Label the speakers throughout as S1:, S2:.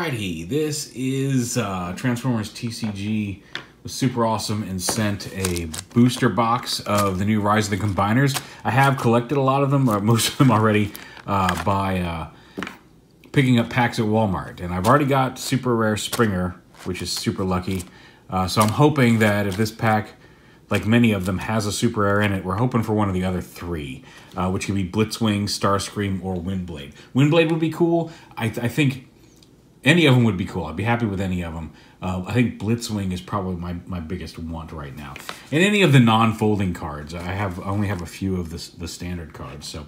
S1: Alrighty, this is Transformers TCG was super awesome and sent a booster box of the new Rise of the Combiners. I have collected a lot of them, most of them already, by picking up packs at Walmart. And I've already got Super Rare Springer, which is super lucky. So I'm hoping that if this pack, like many of them, has a Super Rare in it, we're hoping for one of the other three, which could be Blitzwing, Starscream, or Windblade. Windblade would be cool. I think any of them would be cool. I'd be happy with any of them. I think Blitzwing is probably my biggest want right now. And any of the non-folding cards. I only have a few of the standard cards. So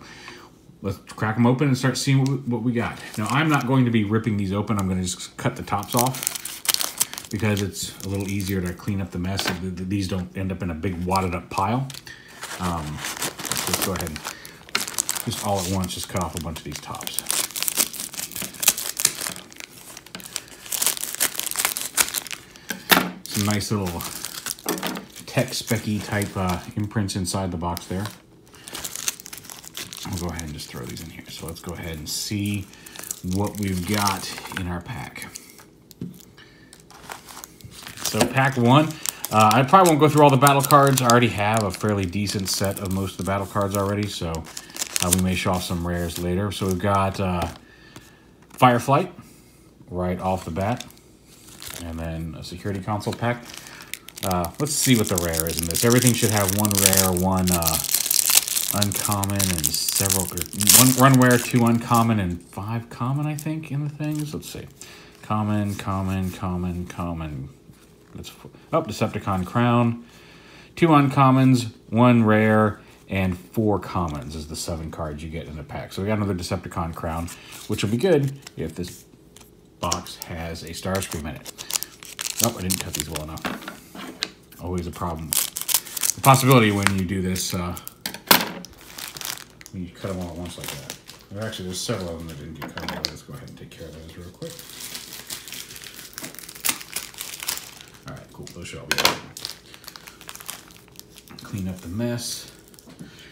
S1: let's crack them open and start seeing what we got. Now, I'm not going to be ripping these open. I'm going to just cut the tops off because it's a little easier to clean up the mess. These don't end up in a big wadded up pile. Let's go ahead and just all at once just cut off a bunch of these tops. Some nice little tech specky type imprints inside the box there. I'll go ahead and just throw these in here. So let's go ahead and see what we've got in our pack. So pack one, I probably won't go through all the battle cards. I already have a fairly decent set of most of the battle cards already, so we may show off some rares later. So we've got Fireflight right off the bat, and then a security console pack. Let's see what the rare is in this. Everything should have one rare, one uncommon, and several, one rare, 2 uncommon, and 5 common, I think, in the things. Let's see. Common. Decepticon Crown. 2 uncommons, 1 rare, and 4 commons is the 7 cards you get in the pack. So we got another Decepticon Crown, which will be good if this box has a Starscream in it. Oh, I didn't cut these well enough. Always a problem. The possibility when you do this, when you cut them all at once like that. Actually, there's several of them that didn't get cut. Let's go ahead and take care of those real quick. All right, cool. Those should all be done. Clean up the mess.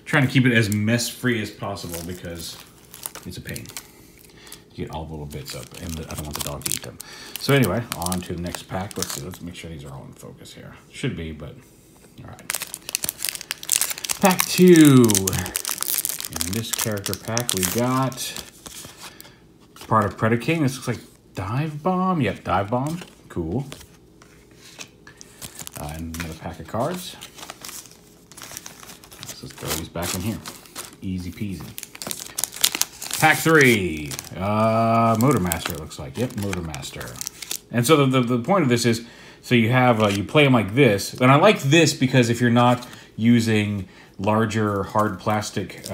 S1: Trying to keep it as mess-free as possible because it's a pain. You get all the little bits up, and I don't want the dog to eat them. So anyway, on to the next pack. Let's see. Let's make sure these are all in focus here. Should be, but all right. Pack 2. In this character pack, we got part of Predaking. This looks like Dive Bomb. Yep, Dive Bomb. Cool. And another pack of cards. Let's just throw these back in here. Easy peasy. Pack 3. Motormaster, it looks like. Yep, Motormaster. And so the point of this is, so you have, you play them like this. And I like this because if you're not using larger hard plastic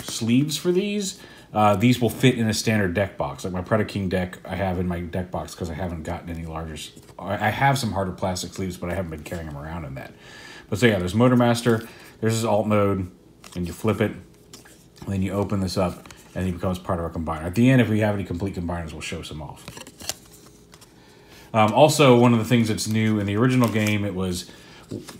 S1: sleeves for these will fit in a standard deck box. Like my Predaking deck I have in my deck box because I haven't gotten any larger. I have some harder plastic sleeves, but I haven't been carrying them around in that. But so yeah, there's Motormaster. There's his alt mode, and you flip it, and then you open this up, and he becomes part of our combiner. At the end, if we have any complete combiners, we'll show some off. Also, one of the things that's new in the original game, it was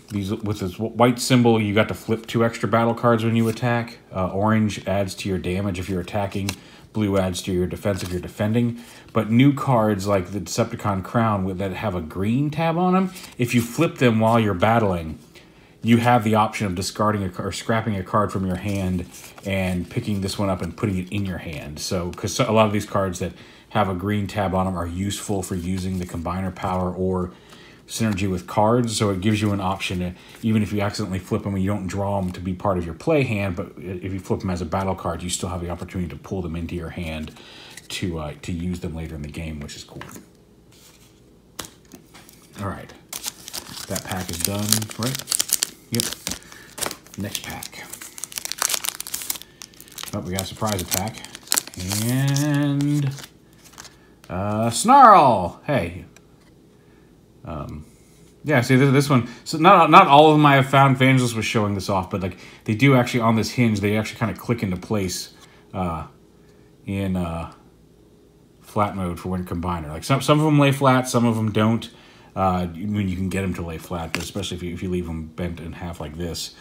S1: these with this white symbol, you got to flip 2 extra battle cards when you attack. Orange adds to your damage if you're attacking. Blue adds to your defense if you're defending. But new cards like the Decepticon Crown that have a green tab on them, if you flip them while you're battling, you have the option of discarding or scrapping a card from your hand and picking this one up and putting it in your hand. So, because a lot of these cards that have a green tab on them are useful for using the combiner power or synergy with cards, so it gives you an option to, even if you accidentally flip them and you don't draw them to be part of your play hand, but if you flip them as a battle card, you still have the opportunity to pull them into your hand to use them later in the game, which is cool. All right, that pack is done, right? Yep. Next pack. Oh, we got a surprise attack. And Snarl! Hey. Yeah, see this one. So not all of them I have found. Vangelis was showing this off, but like they do actually on this hinge, they actually kind of click into place in flat mode for when combiner. Like some of them lay flat, some of them don't. I mean, you can get them to lay flat, but especially if you leave them bent in half like this,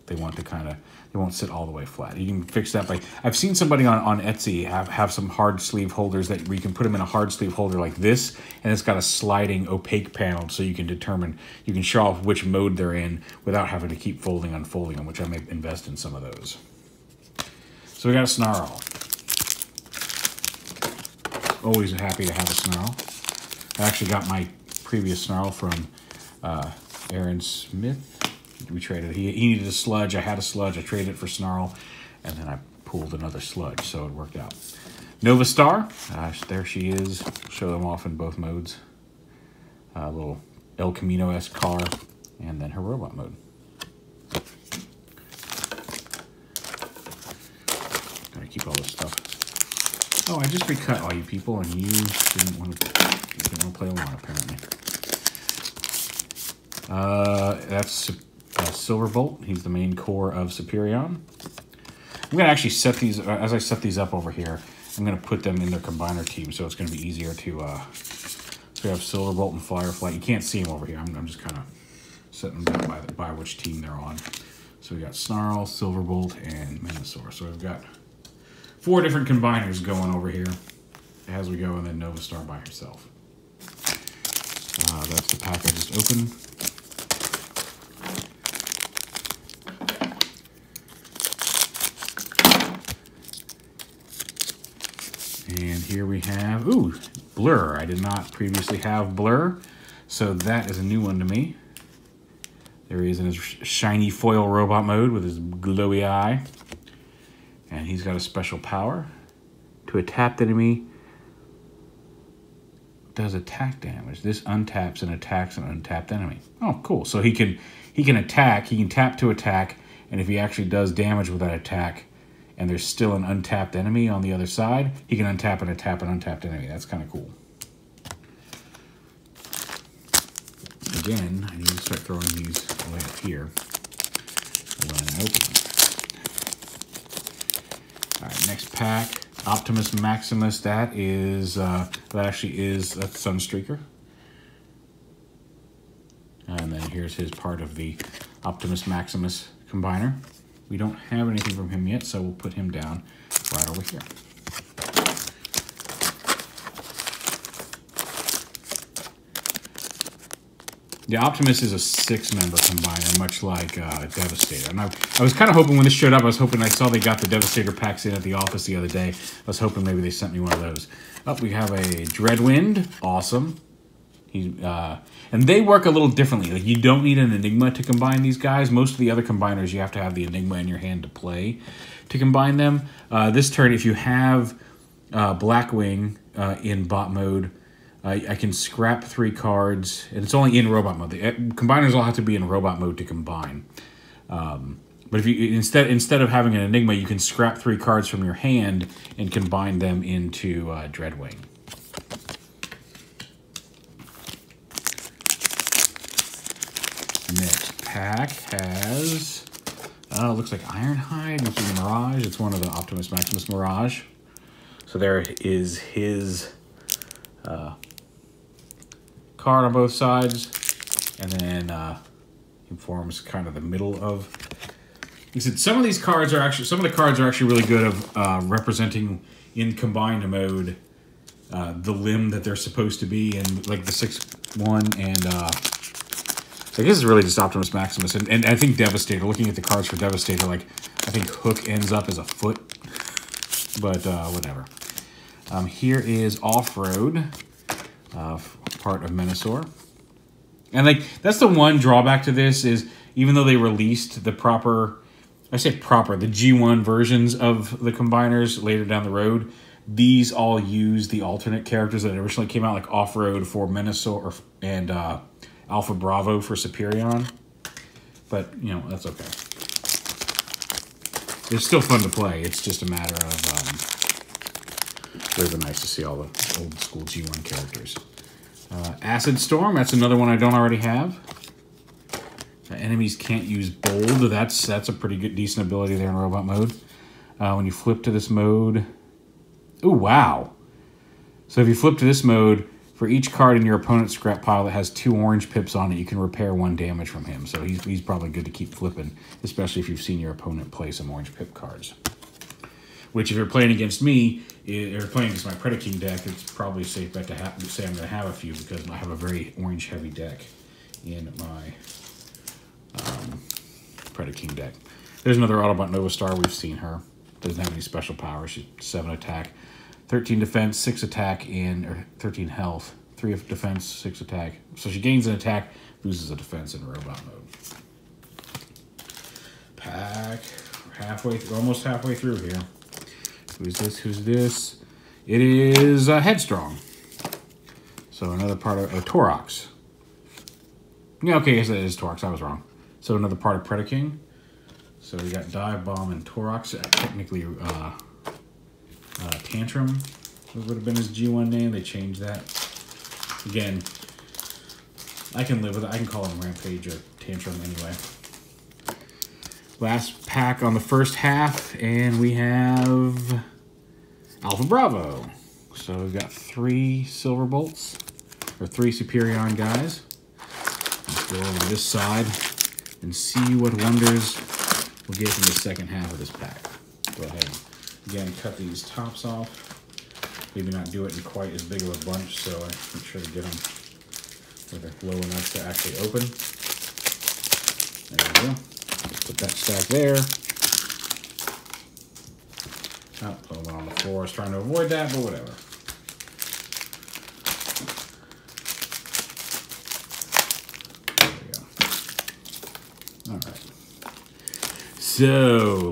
S1: they want to kind of, they won't sit all the way flat. You can fix that by, I've seen somebody on Etsy have some hard sleeve holders that where you can put them in a hard sleeve holder like this, and it's got a sliding opaque panel so you can determine, you can show off which mode they're in without having to keep folding, unfolding them, which I may invest in some of those. So we got a Snarl. Always happy to have a Snarl. I actually got my previous Snarl from Aaron Smith. We traded. He needed a sludge. I had a sludge. I traded it for Snarl, and then I pulled another sludge, so it worked out. Nova Star. There she is. Show them off in both modes. A little El Camino-esque car, and then her robot mode. Gotta keep all this stuff. Oh, I just recut all you people, and you didn't want to play along, apparently. That's Silverbolt. He's the main core of Superion. I'm going to actually set these, as I set these up over here, I'm going to put them in their combiner team, so it's going to be easier to, so we have Silverbolt and Firefly. You can't see them over here. I'm just kind of setting them down by which team they're on. So we got Snarl, Silverbolt, and Minosaur. So we've got 4 different combiners going over here as we go, and then Nova Star by herself. That's the pack I just opened. And here we have, ooh, Blur. I did not previously have Blur, so that is a new one to me. There he is in his shiny foil robot mode with his glowy eye. And he's got a special power. To a tapped enemy, does attack damage. This untaps and attacks an untapped enemy. Oh, cool. So he can attack, he can tap to attack, and if he actually does damage with that attack, and there's still an untapped enemy on the other side, he can untap and attack an untapped enemy. That's kind of cool. Again, I need to start throwing these away up here when I open them. All right, next pack, Optimus Maximus. That is, that's Sunstreaker. And then here's his part of the Optimus Maximus combiner. We don't have anything from him yet, so we'll put him down right over here. The Optimus is a 6-member combiner, much like Devastator. And I was kind of hoping when this showed up, I saw they got the Devastator packs in at the office the other day. I was hoping maybe they sent me one of those. Oh, we have a Dreadwind. Awesome. And they work a little differently. Like, you don't need an Enigma to combine these guys. Most of the other combiners, you have to have the Enigma in your hand to play to combine them. This turn, if you have Blackwing in bot mode, I can scrap 3 cards, and it's only in robot mode. The combiners all have to be in robot mode to combine. But if you instead of having an Enigma, you can scrap 3 cards from your hand and combine them into Dreadwing. Next pack has, looks like Ironhide, which is a Mirage. It's one of the Optimus Maximus Mirage. So there is his card on both sides, and then he forms kind of the middle of. He said some of the cards are actually really good of representing in combined mode the limb that they're supposed to be in, like the 6-1 and. I guess it's really just Optimus Maximus, and I think Devastator. Looking at the cards for Devastator, like I think Hook ends up as a foot, but whatever. Here is Off-Road, part of Minosaur, and like that's the one drawback to this is even though they released the proper, the G1 versions of the combiners later down the road, these all use the alternate characters that originally came out, like Off-Road for Minosaur and Alpha Bravo for Superion, but you know, that's okay. It's still fun to play. It's just a matter of really nice to see all the old school G1 characters. Acid Storm, that's another one I don't already have. Enemies can't use Bold. That's a pretty good, decent ability there in robot mode. When you flip to this mode, oh wow! So if you flip to this mode, For each card in your opponent's scrap pile that has 2 orange pips on it, you can repair 1 damage from him. So he's probably good to keep flipping, especially if you've seen your opponent play some orange pip cards. Which, if you're playing against me, or playing against my Predaking deck, it's probably a safe bet to say I'm going to have a few, because I have a very orange-heavy deck in my Predaking deck. There's another Autobot Nova Star. We've seen her. Doesn't have any special powers. She's 7 attack. 13 defense, 6 attack, or 13 health. 3 of defense, 6 attack. So she gains an attack, loses a defense in robot mode. Pack. We're almost halfway through here. Who's this? Who's this? It is Headstrong. So another part of Torox. Yeah, okay, yes, it is Torox. I was wrong. So another part of Predaking. So we got Dive Bomb and Torox. Technically, Tantrum would have been his G1 name. They changed that. Again, I can live with it. I can call him Rampage or Tantrum anyway. Last pack on the first half, and we have Alpha Bravo. So we've got 3 Silver Bolts, or 3 Superion guys. Let's go over to this side and see what wonders we'll get from the second half of this pack. Go ahead. Again, cut these tops off. Maybe not do it in quite as big of a bunch, so I make sure to get them where they're low enough to actually open. There we go. Put that stack there. Oh, put one on the floor. I was trying to avoid that, but whatever. There we go. All right. So,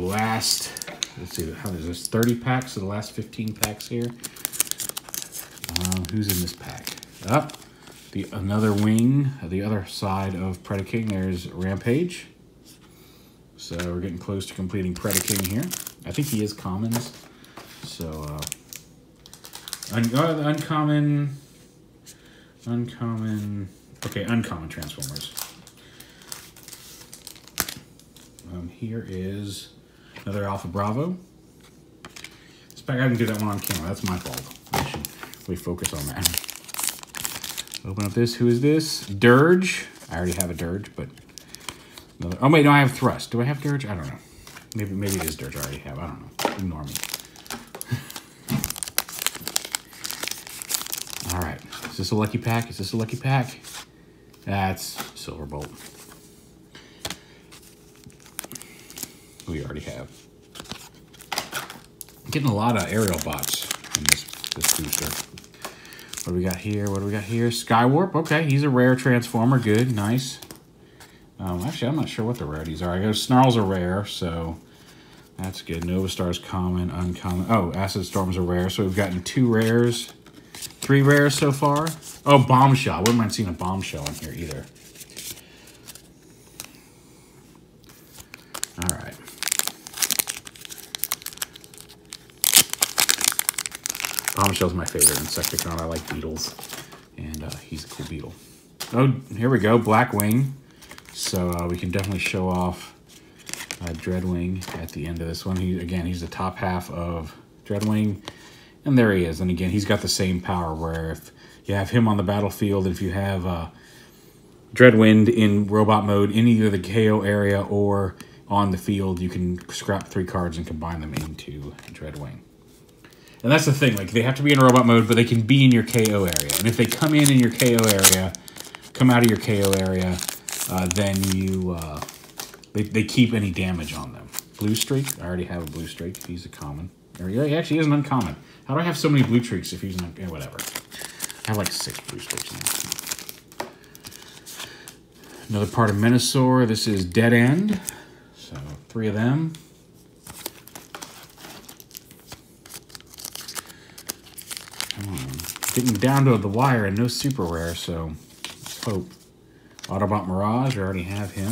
S1: let's see, how is this? 30 packs, so the last 15 packs here. Who's in this pack? Another wing, the other side of Predaking. There's Rampage. So we're getting close to completing Predaking here. I think he is commons. So, uncommon, okay, uncommon Transformers. Here is another Alpha Bravo. This pack, I didn't do that one on camera. That's my fault. I should really focus on that. Open up this. Who is this? Dirge. I already have a Dirge, but another. Oh wait, no, I have Thrust. Do I have Dirge? I don't know. Maybe it is Dirge. I already have. I don't know. Ignore me. All right. Is this a lucky pack? Is this a lucky pack? That's Silverbolt. We already have. I'm getting a lot of aerial bots in this booster. What do we got here? What do we got here? Skywarp. Okay, he's a rare Transformer. Good, nice. Actually, I'm not sure what the rarities are. I guess Snarl's a rare, so that's good. Nova Star's common, uncommon. Oh, Acid Storm's a rare, so we've gotten 2 rares. 3 rares so far. Oh, Bombshell. I wouldn't mind seeing a Bombshell in here either. All right. Bombshell's my favorite Insecticon. I like beetles, and he's a cool beetle. Oh, here we go, Blackwing. So we can definitely show off Dreadwing at the end of this one. He's the top half of Dreadwing, and there he is. And again, he's got the same power where if you have him on the battlefield, if you have Dreadwind in robot mode in either the KO area or on the field, you can scrap 3 cards and combine them into Dreadwing. And that's the thing, like, they have to be in robot mode, but they can be in your KO area. And if they come in your KO area, come out of your KO area, then you, they keep any damage on them. Blue Streak, I already have a Blue Streak. He's a common. He actually is an uncommon. How do I have so many Blue Streaks if he's not, yeah, whatever. I have like 6 Blue Streaks now. Another part of Minosaur, this is Dead End. So 3 of them. Getting down to the wire and no super rare, so let's hope. Autobot Mirage, I already have him.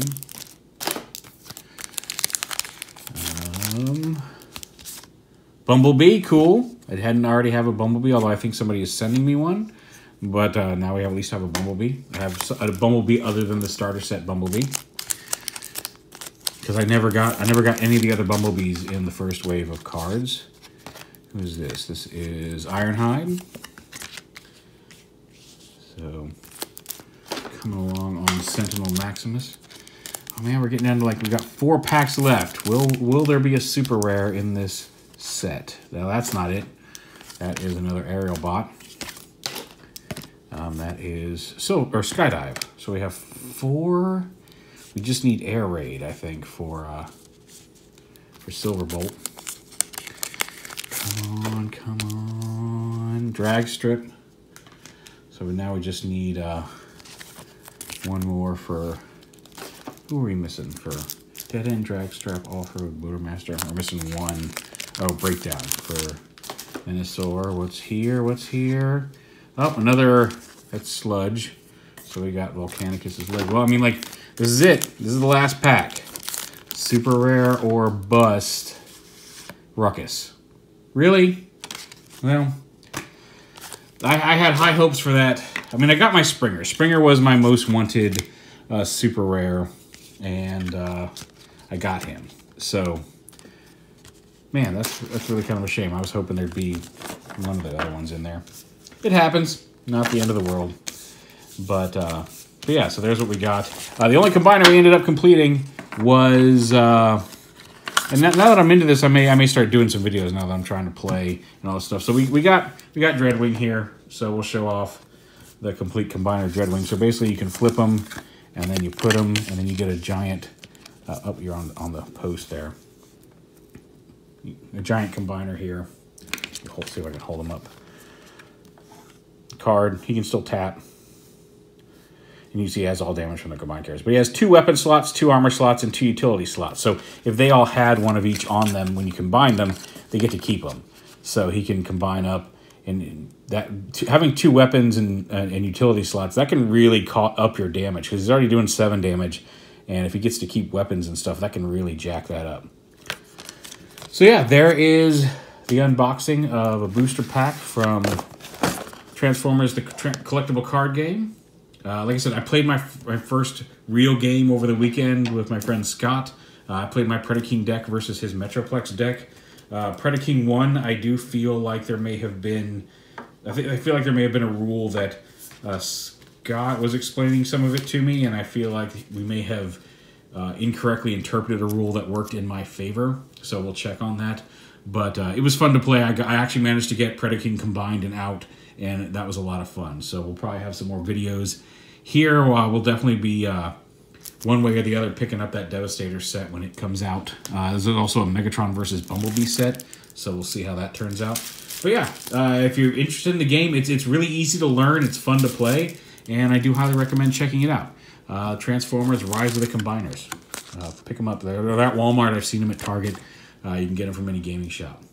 S1: Bumblebee, cool. I hadn't already have a Bumblebee, although I think somebody is sending me one. But now we at least have a Bumblebee. I have a Bumblebee other than the starter set Bumblebee. Because I never got any of the other Bumblebees in the first wave of cards. Who is this? This is Ironhide. So, coming along on Sentinel Maximus. Oh man, we're getting down to like, we got 4 packs left. Will there be a super rare in this set? Now that's not it. That is another aerial bot. That is Skydive. So we have 4. We just need Air Raid, I think, for Silverbolt. Come on. Drag Strip. So now we just need one more for... Who are we missing for Dead End, Drag Strap, Off-Road, Motormaster? We're missing 1. Oh, Breakdown for Venusaur. What's here? What's here? Oh, another... That's Sludge. So we got Volcanicus's leg. Well, I mean, like, this is it. This is the last pack. Super rare or bust. Ruckus. Really? Well, I had high hopes for that. I mean, I got my Springer. Springer was my most wanted super rare, and I got him. So, man, that's really kind of a shame. I was hoping there'd be one of the other ones in there. It happens. Not the end of the world. But yeah, so there's what we got. The only combiner we ended up completing was... and now that I'm into this, I may start doing some videos now that I'm trying to play and all this stuff. So we got Dreadwing here, so we'll show off the complete combiner Dreadwing. So basically, you can flip them, and then you put them, and then you get a giant up here on the post there. A giant combiner here. Let's see if I can hold them up. Card, he can still tap. And you see he has all damage from the combined cards. But he has 2 weapon slots, 2 armor slots, and 2 utility slots. So if they all had one of each on them when you combine them, they get to keep them. So he can combine up. And that having 2 weapons and utility slots, that can really up your damage. Because he's already doing 7 damage. And if he gets to keep weapons and stuff, that can really jack that up. So yeah, there is the unboxing of a booster pack from Transformers, the collectible card game. Like I said, I played my first real game over the weekend with my friend Scott. I played my Predaking deck versus his Metroplex deck. Predaking won. I do feel like there may have been... I feel like there may have been a rule that Scott was explaining some of it to me, and I feel like we may have incorrectly interpreted a rule that worked in my favor. So we'll check on that. But it was fun to play. I actually managed to get Predaking combined and out, and that was a lot of fun. So we'll probably have some more videos here. We'll definitely be one way or the other picking up that Devastator set when it comes out. There's also a Megatron versus Bumblebee set, so we'll see how that turns out. But yeah, if you're interested in the game, it's really easy to learn. It's fun to play, and I do highly recommend checking it out. Transformers Rise of the Combiners. Pick them up. They're at Walmart. I've seen them at Target. You can get them from any gaming shop.